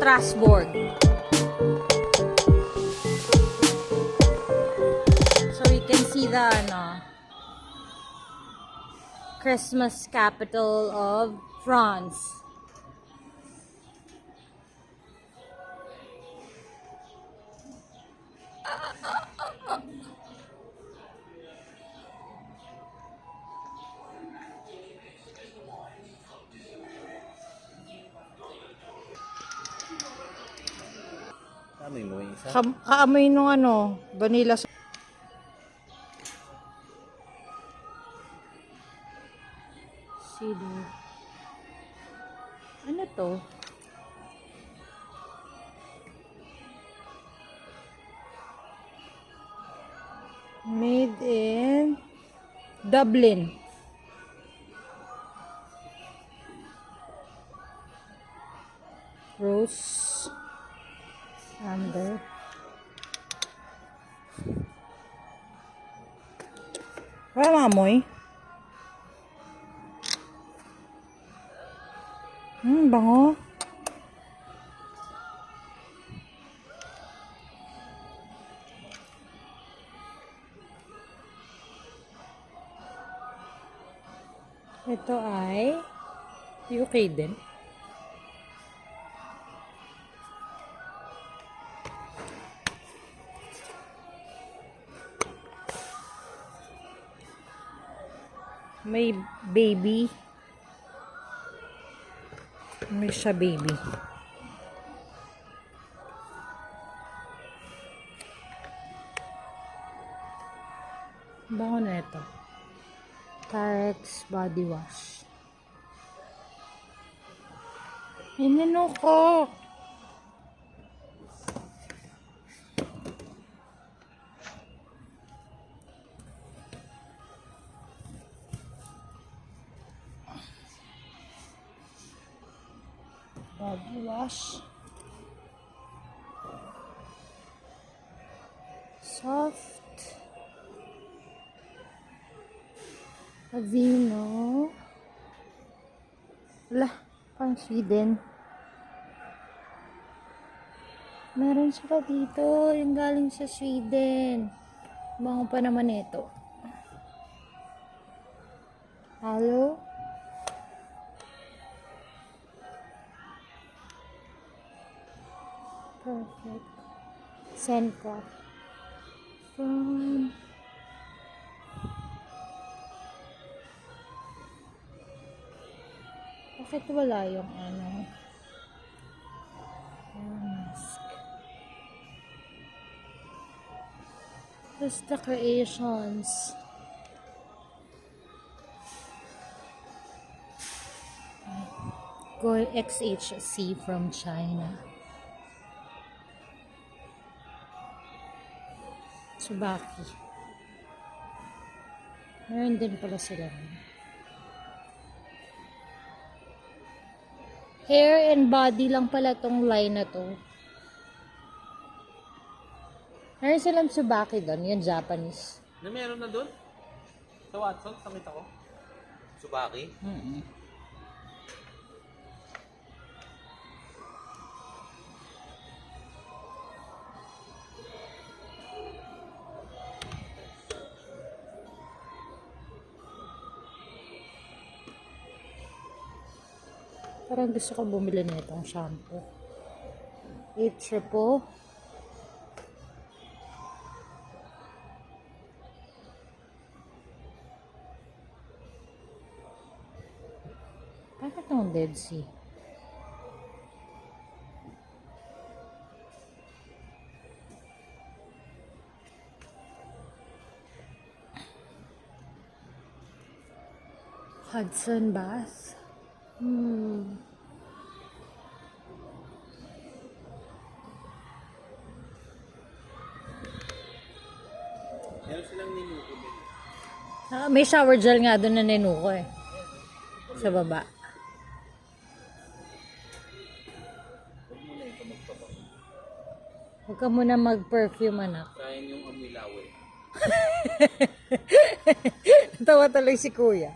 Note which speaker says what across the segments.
Speaker 1: Strasbourg. So we can see the Christmas capital of France.
Speaker 2: Kaamoy mo yung isa?
Speaker 1: Kaamoy nung vanilla. Cedar. Ano to? Made in Dublin. Rose amber. Wala amoy. Bango. Ito ay UK din. May baby. May siya baby. Bango na ito. Carex body wash. Inano ko. Body wash. Soft. Aveeno. Wala, pang Sweden. Meron sila dito, yung galing sa Sweden. Bango pa naman ito. Hello? Perfect. Senka. From bakit wala yung mask? Just the creations. Go XHC from China. Tsubaki. Meron din pala sila. Hair and body lang pala tong line na to. Meron silang Tsubaki doon, yung Japanese.
Speaker 2: Na meron na doon? Sa Watson, nakita ko. Tsubaki?
Speaker 1: Parang gusto ko bumili na itong shampoo. 8 triple. Bakit itong Dead Sea? Hudson Bath.
Speaker 2: Meron silang ninuko din.
Speaker 1: May shower gel nga doon na ninuko eh. Sa baba. Huwag ka muna mag-perfume, anak.
Speaker 2: Sayang yung amoy laway.
Speaker 1: Tawa tuloy si kuya.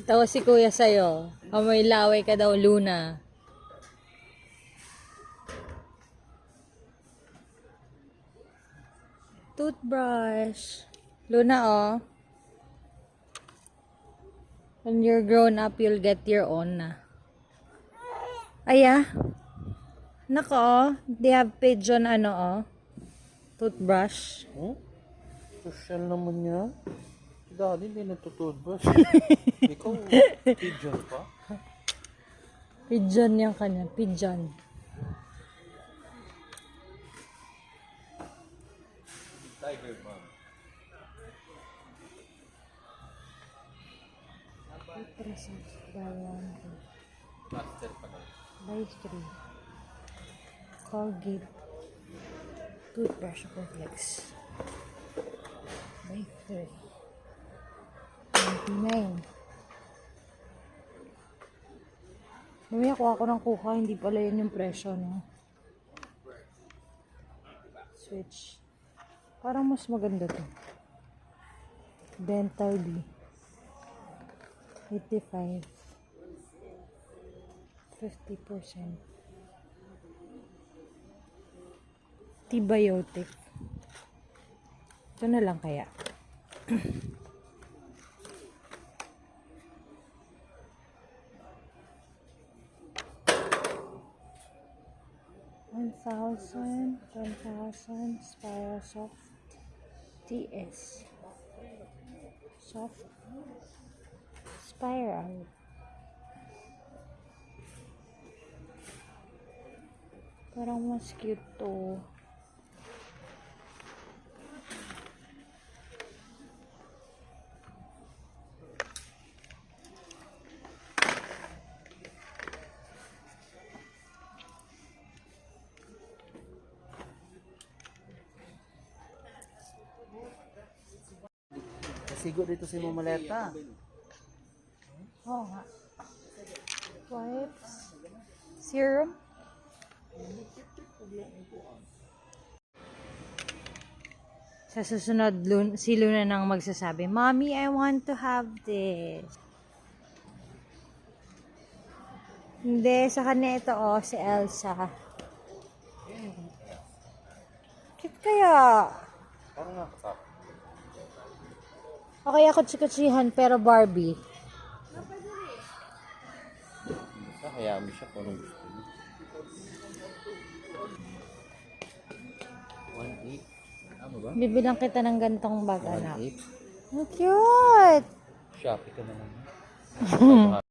Speaker 1: Tawa si kuya sa'yo. Amoy laway ka daw, Luna. toothbrush. Luna, oh. When you're grown up, you'll get your own na. Aya. Nako, oh. They have pigeon, toothbrush.
Speaker 2: Oh? Social naman niya. Si Daddy hindi nagtutoothbrush. Ikaw, pigeon pa?
Speaker 1: Pigeon yung kanya. Pigeon.
Speaker 2: Tiger mom. Master pa na.
Speaker 1: By 3. Colgate. Toothbrush complex. By 3. 99. Mamaya kuha ko ng kuha, hindi pala yun yung presyo, no? Switch. Parang mas maganda to. Dental B. 85. 50%. T-biotic. Ito na lang kaya. $1,000 Spiral Soft TS. Soft Spiral. Parang mas cute to.
Speaker 2: Sigo dito si Mamaleta.
Speaker 1: Oo nga. Wipes. Serum. Sa susunod, si Luna nang magsasabi, Mommy, I want to have this. Hindi, sa kanya ito, si Elsa. Cute kaya.
Speaker 2: Parang nakakap.
Speaker 1: Okay, ako tsikatsihan, pero Barbie.
Speaker 2: Basta hayaan mo siya kung anong gusto niya. 1.8. Ano ba?
Speaker 1: Bibilang kita ng gantong bag, anak.
Speaker 2: 1.8.
Speaker 1: Ang cute!
Speaker 2: Shopee ka na naman.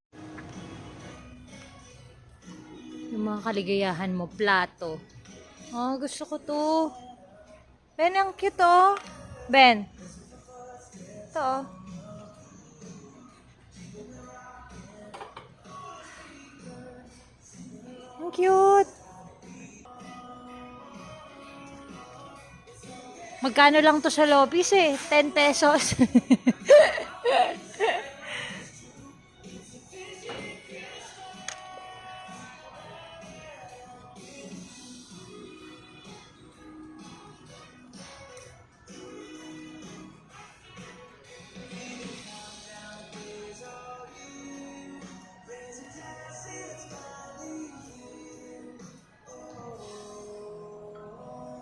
Speaker 1: Yung mga kaligayahan mo, plato. Oh, gusto ko to. Ben, ang cute, oh. Ben. Ito, oh. Ang cute. Magkano lang to sa Lopis eh? 10 pesos.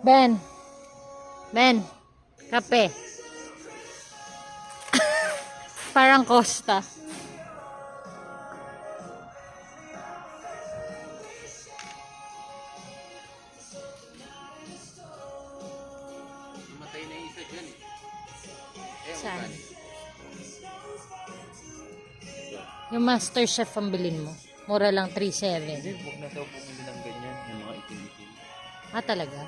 Speaker 1: Ben. Ben. Kape. Parang Costa.
Speaker 2: Matay na yung isa dyan eh.
Speaker 1: Saan? Yung Master Chef ang bilhin mo. Mura lang 3.7.
Speaker 2: Hindi, huwag na daw bumili ng ganyan. Yung mga itim-itim.
Speaker 1: Ah, talaga?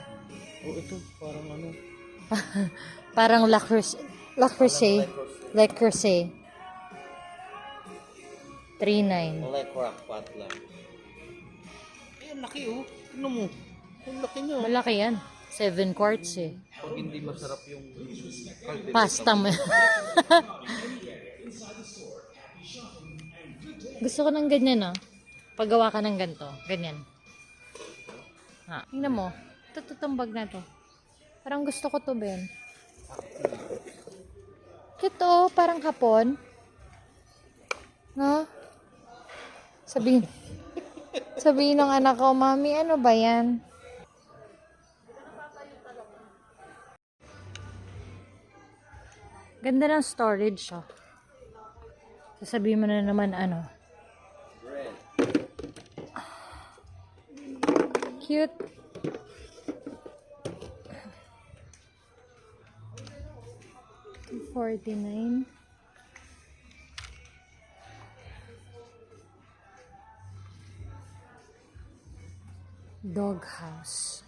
Speaker 2: Oh, ito. Parang ano.
Speaker 1: Parang Le Creuset. Le Creuset. 3.9.
Speaker 2: Like crackpot lang. Eh, ang laki oh. Tignan mo. Ang laki niya.
Speaker 1: Malaki yan. 7 quarts eh.
Speaker 2: Pag hindi masarap yung
Speaker 1: Pasta mo. Gusto ko ng ganyan, ah. Paggawa ka ng ganito. Ganyan. Ha. Tingnan mo. Ito bag na to. Parang gusto ko to, Ben. Cute oh. Parang hapon. No? Sabihin ng anak ko, Mami, ano ba yan? Ganda ng storage, oh. Sasabihin mo na naman, ano. Cute. $249. Doghouse.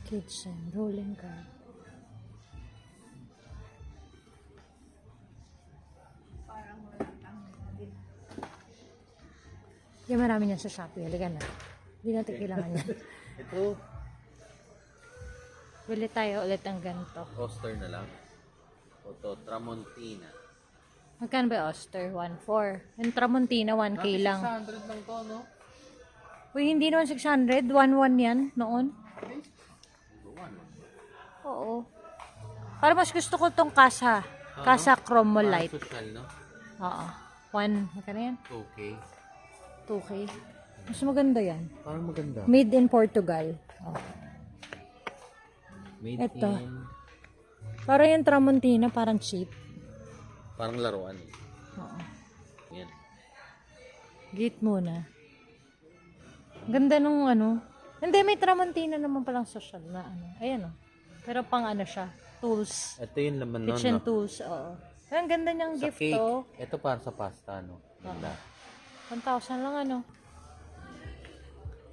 Speaker 1: Kitchen. Rolling cart. Yung marami niyan sa Shopee. Halika na. Hindi natin kailangan yan.
Speaker 2: Ito,
Speaker 1: Bili tayo ulit ng ganito.
Speaker 2: Oster na lang. Ito, Tramontina.
Speaker 1: Magkano ba yung Oster? 1.4. Yung Tramontina, 1K lang.
Speaker 2: 600 lang to, no?
Speaker 1: Uy, hindi naman 600. 1.1 yan noon. Oo. Para mas gusto ko tong Casa. Casa Chromolite.
Speaker 2: Social, no?
Speaker 1: Oo. Magkano yan?
Speaker 2: Okay.
Speaker 1: 2K. Mas maganda yan.
Speaker 2: Parang maganda.
Speaker 1: Made in Portugal. Oh.
Speaker 2: Made
Speaker 1: Ito.
Speaker 2: in...
Speaker 1: Parang yung Tramontina, parang cheap.
Speaker 2: Parang laruan.
Speaker 1: Oo.
Speaker 2: Yan.
Speaker 1: Gate muna. Ganda nung ano. Hindi, may Tramontina naman palang social na ano. Ayan o. Pero pang ano siya. Tools.
Speaker 2: Ito yung laman nun,
Speaker 1: Kitchen
Speaker 2: no?
Speaker 1: tools. Oo. Ang ganda niyang
Speaker 2: Sa
Speaker 1: gift
Speaker 2: cake.
Speaker 1: to.
Speaker 2: Ito para sa pasta, no? Ganda.
Speaker 1: 1,000 lang ano.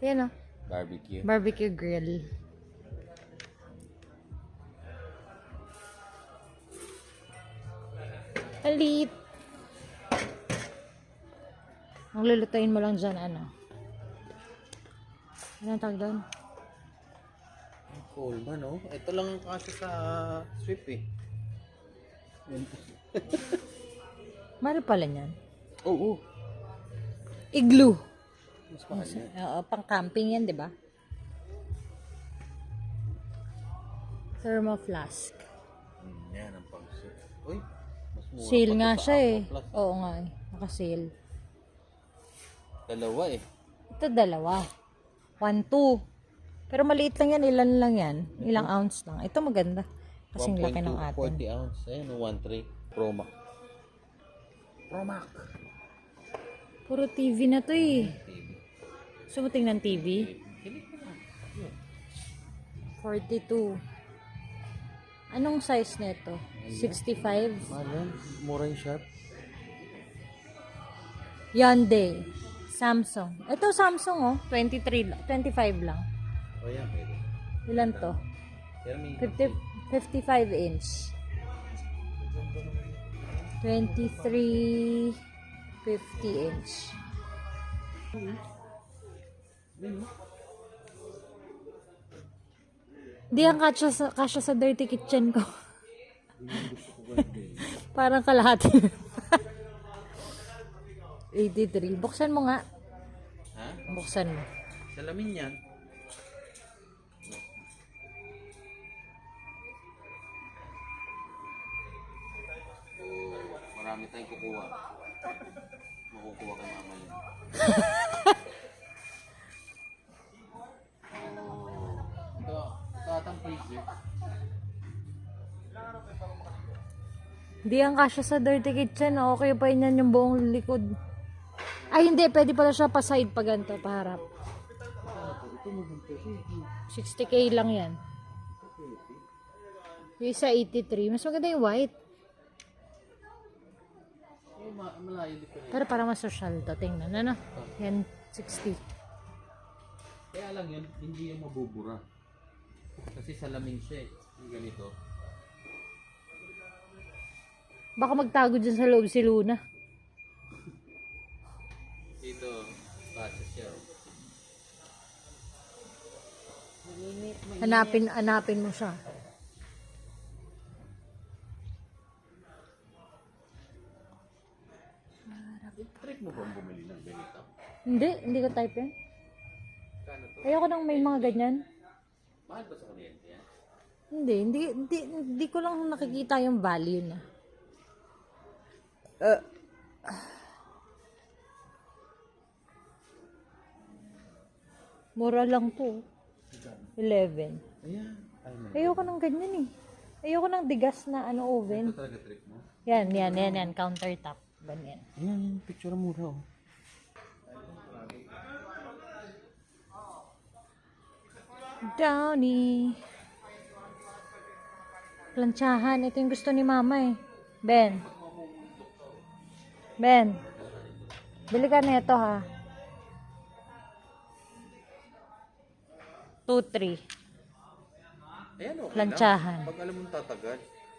Speaker 1: Ayan o.
Speaker 2: Barbecue.
Speaker 1: Barbecue grill. Alit. Ang lulutuin mo lang dyan, ano? Anong tawag doon?
Speaker 2: Cool ba, no? Ito lang ang kasya sa strip, eh.
Speaker 1: Mahal pala niyan.
Speaker 2: Oo.
Speaker 1: Igloo.
Speaker 2: Mas mahal yan.
Speaker 1: Oo, pang camping yan, di ba? Thermal flask.
Speaker 2: Yan ang pang-strip. Uy, mas mura
Speaker 1: Sale
Speaker 2: pa to
Speaker 1: nga
Speaker 2: sa
Speaker 1: siya eh.
Speaker 2: Aqua Plus.
Speaker 1: Oo nga eh. Naka-sale.
Speaker 2: Dalawa, eh.
Speaker 1: Ito dalawa. 1, 2. Pero maliit lang yan. Ilan lang yan? Ilang ounce lang. Ito maganda. Kasing laki ng
Speaker 2: 1.2,
Speaker 1: atin.
Speaker 2: 40 ounce. Ayan, 1.3. Promac. Promac.
Speaker 1: Puro TV na to eh.
Speaker 2: TV.
Speaker 1: Gusto mo tingnan TV?
Speaker 2: Kilig ko na.
Speaker 1: 42. Anong size nito? 65?
Speaker 2: Mahal yan. Mura yung sharp.
Speaker 1: Hyundai. Samsung. Ito Samsung oh. 23 lang. 25 lang.
Speaker 2: O yan, pwede.
Speaker 1: Ilan to?
Speaker 2: Pero may
Speaker 1: 55 inch. 23 50 inch. Di ang kasya sa dirty kitchen ko. Parang kalahati. 83. Buksan mo nga.
Speaker 2: Ha?
Speaker 1: Buksan mo.
Speaker 2: Salamin yan. Marami tayong kukuha. Makukuha ka mama yun. Ito atang freezer.
Speaker 1: Di ang kasya sa dirty kitchen. Okay pa yan yung buong likod. Ay hindi. Pwede pala siya pa side pa ganito. Paharap. 60K lang yan. Yung isa 83. Mas maganda yung white.
Speaker 2: Malayo di pa rin.
Speaker 1: Pero parang mas social to. Tingnan. Ano? Yan 60.
Speaker 2: Kaya lang yun, hindi yung mabubura. Kasi salamin siya eh. Yung ganito.
Speaker 1: Baka magtago dyan sa loob si Luna.
Speaker 2: Dito, basa siya.
Speaker 1: Hanapin mo siya.
Speaker 2: Trip mo ba bumili ng ganito?
Speaker 1: Hindi ko type yan.
Speaker 2: Kano to?
Speaker 1: Ayoko nang may mga ganyan.
Speaker 2: Mahal ba sa kuryente yan?
Speaker 1: Hindi ko lang nakikita yung value na. Mura lang to. 11.
Speaker 2: Ayan. Ay, man.
Speaker 1: Ayoko nang ganyan eh. Ayoko ng digas na ano oven.
Speaker 2: Ito talaga trick mo.
Speaker 1: Yan. Countertop. Ganyan.
Speaker 2: Ayan, picture mura oh.
Speaker 1: Downy. Plantsahan. Ito yung gusto ni mama eh. Ben. Bili ka na ito ha. 2-3.
Speaker 2: Ayan, okay
Speaker 1: Plantsahan.
Speaker 2: lang. Pag alam mong tatagal.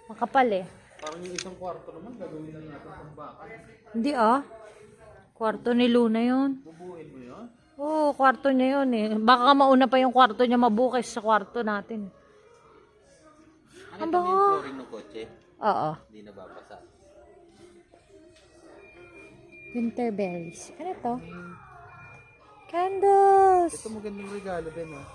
Speaker 1: Makapal eh.
Speaker 2: Parang yung isang kwarto naman, gagawin lang natin pang baka.
Speaker 1: Hindi ah. Kwarto ni Luna yun.
Speaker 2: Bubuin mo yun?
Speaker 1: Oo, kwarto niya yun eh. Baka mauna pa yung kwarto niya mabukis sa kwarto natin.
Speaker 2: Ano
Speaker 1: Ang
Speaker 2: ito
Speaker 1: bango.
Speaker 2: yung flooring ng kotse?
Speaker 1: Oo.
Speaker 2: Hindi nababasa.
Speaker 1: Winter berries. Ano to? Candles!
Speaker 2: Ito magandang regalo din ah.